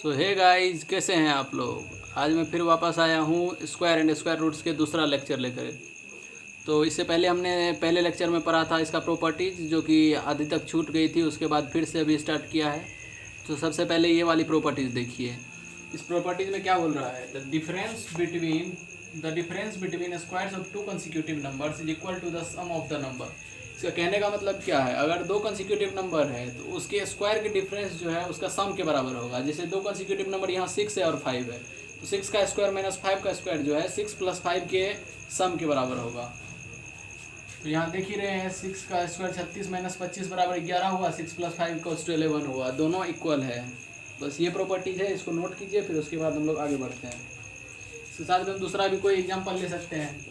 सो hey guys, कैसे हैं आप लोग। आज मैं फिर वापस आया हूँ स्क्वायर एंड स्क्वायर रूट्स के दूसरा लेक्चर लेकर। तो इससे पहले हमने पहले लेक्चर में पढ़ा था इसका प्रॉपर्टीज़, जो कि आधी तक छूट गई थी। उसके बाद फिर से अभी स्टार्ट किया है। तो सबसे पहले ये वाली प्रॉपर्टीज़ देखिए। इस प्रॉपर्टीज़ में क्या बोल रहा है, the difference between squares of two consecutive numbers is equal to the sum of the number. इसका कहने का मतलब क्या है, अगर दो कंसेक्यूटिव नंबर है तो उसके स्क्वायर के डिफरेंस जो है उसका सम के बराबर होगा। जैसे दो कंसेक्यूटिव नंबर यहाँ 6 है और 5 है, तो 6 का स्क्वायर माइनस 5 का स्क्वायर जो है 6 + 5 के सम के बराबर होगा। तो यहाँ देख ही रहे हैं, 6 का स्क्वायर 36 - 25 बराबर 11 हुआ, 6 + 5 = 11 हुआ, दोनों इक्वल है। बस ये प्रॉपर्टीज है, इसको नोट कीजिए, फिर उसके बाद हम लोग आगे बढ़ते हैं। इसके साथ में हम दूसरा भी कोई एग्जांपल ले सकते हैं।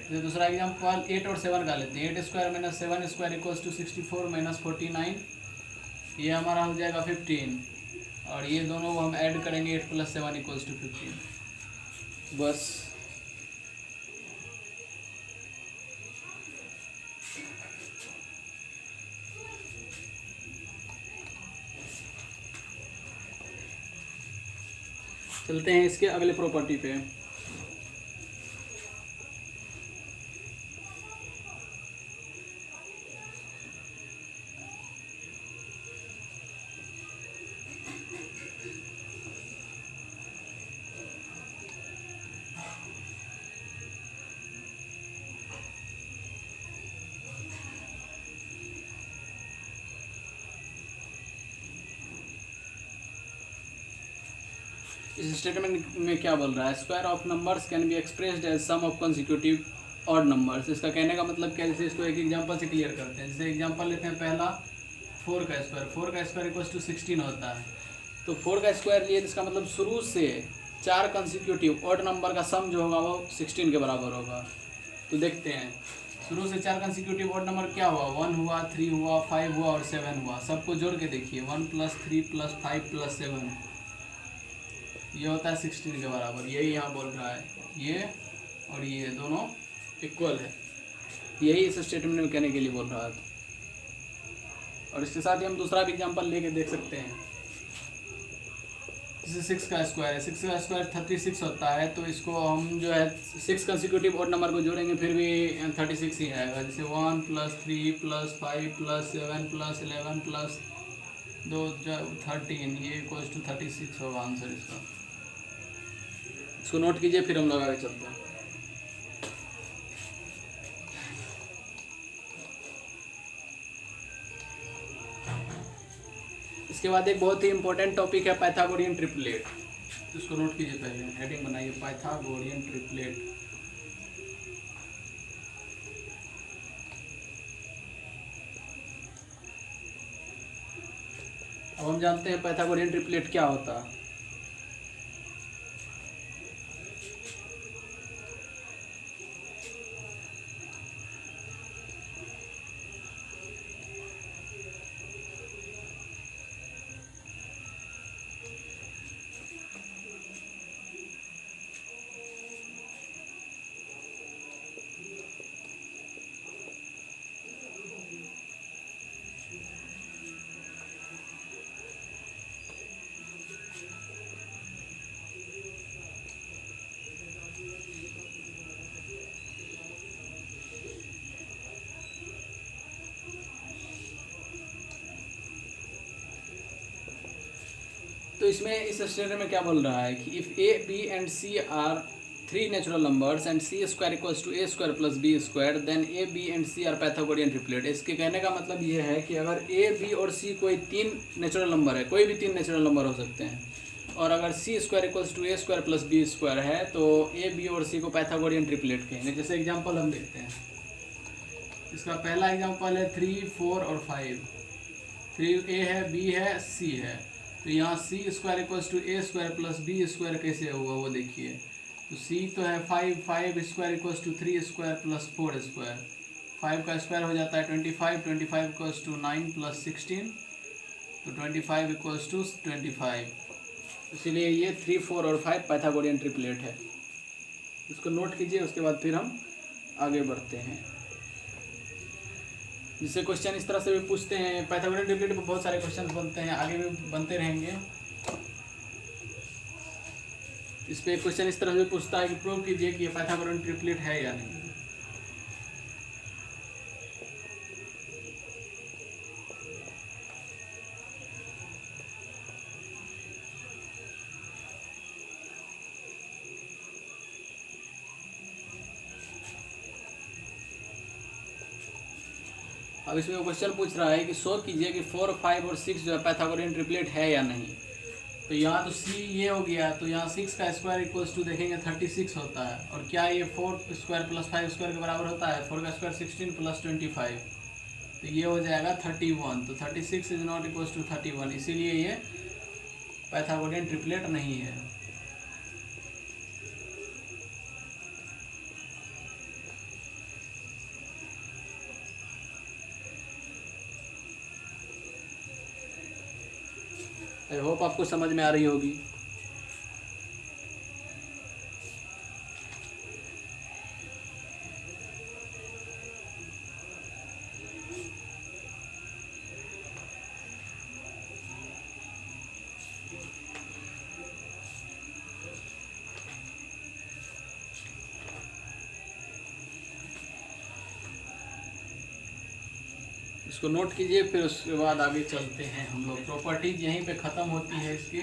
जैसे दूसरा एग्जांपल 8 और 7 का लेते हैं। 8 स्क्वायर - 7 स्क्वायर = 64 - 49, ये हमारा हो जाएगा 15, और ये दोनों हम ऐड करेंगे 8 + 7 = 15। बस चलते हैं इसके अगले प्रॉपर्टी पे। इस स्टेटमेंट में क्या बोल रहा है, square of numbers can be expressed as sum of consecutive odd numbers. इसका कहने का मतलब क्या है, जैसे इसको एक एग्जांपल से क्लियर करते हैं। जैसे एग्जांपल लेते हैं पहला, 4 का स्क्वायर = 16 होता है। तो 4 का स्क्वायर लिए, इसका मतलब शुरू से 4 कंसेक्यूटिव ऑड नंबर का सम जो होगा वो 16 के बराबर होगा। तो देखते हैं, शुरू से 4 कंसेक्यूटिव ऑड नंबर क्या हुआ, 1 हुआ, 3 हुआ, 5 हुआ और 7 हुआ। सबको जोड़ के देखिए, 1 + 3 + 5 + 7, ये होता है 16 के बराबर। यही यहाँ बोल रहा है, ये और ये दोनों इक्वल है। यही इस स्टेटमेंट में कहने के लिए बोल रहा था। और इसके साथ ही हम दूसरा भी एग्जांपल लेके देख सकते हैं। जैसे 6 का स्क्वायर है, 6 का स्क्वायर 36 होता है। तो इसको हम जो है 6 कंसेक्यूटिव ऑड नंबर को जोड़ेंगे फिर भी 36 ही आएगा। जैसे 1 + 3 + 5 + 7 + 11 + 2 13, ये = 36 होगा आंसर इसका। इसको नोट कीजिए, फिर हम लोग आगे चलते हैं। इसके बाद एक बहुत ही इंपॉर्टेंट टॉपिक है पाइथागोरियन ट्रिपलेट। इसको नोट कीजिए, पहले हेडिंग बनाइए, पाइथागोरियन ट्रिपलेट। अब हम जानते हैं पाइथागोरियन ट्रिपलेट क्या होता है। तो इसमें इस स्टेटमेंट में क्या बोल रहा है कि if a b and c are 3 natural numbers and c square = a² + b², then a b and c are Pythagorean triplet. इसके कहने का मतलब ये है कि अगर ए बी और सी कोई 3 नेचुरल नंबर है, कोई भी 3 नेचुरल नंबर हो सकते हैं, और अगर सी स्क्वायर = a² + b² है, तो ए बी और सी को पाइथागोरियन ट्रिपलेट कहेंगे। जैसे एग्जाम्पल हम देखते हैं, इसका पहला एग्जाम्पल है 3, 4 और 5। 3 ए है, बी है, सी है। तो यहाँ सी स्क्वायर = a² + b² कैसे होगा वो देखिए। तो सी तो है 5, 5 स्क्वायर = 3² + 4²। 5 का स्क्वायर हो जाता है 25, 25 = 9 + 16, तो 25 = 25। इसीलिए ये 3, 4 और 5 पाइथागोरियन ट्रिपलेट है। इसको नोट कीजिए, उसके बाद फिर हम आगे बढ़ते हैं। जिससे क्वेश्चन इस तरह से भी पूछते हैं। पाइथागोरियन ट्रिपलेट पर बहुत सारे क्वेश्चन बनते हैं, आगे भी बनते रहेंगे। इस पे क्वेश्चन इस तरह से पूछता है कि प्रूव कीजिए कि ये पाइथागोरन ट्रिपलेट है या नहीं। अब इसमें क्वेश्चन पूछ रहा है कि शो कीजिए कि 4, 5 और 6 जो है पाइथागोरियन ट्रिपलेट है या नहीं। तो यहाँ तो सी ये हो गया, तो यहाँ 6 का स्क्वायर इक्वल्स टू देखेंगे 36 होता है। और क्या ये 4 स्क्वायर प्लस 5 स्क्वायर के बराबर होता है? 4 का स्क्वायर 16 प्लस 25, तो ये हो जाएगा 31। तो 36 इज नॉट इक्वल्स टू 31, इसीलिए ये पाइथागोरियन ट्रिपलेट नहीं है। आई होप आपको समझ में आ रही होगी। इसको नोट कीजिए, फिर उसके बाद आगे चलते हैं हम लोग। प्रॉपर्टीज यहीं पे ख़त्म होती है इसकी।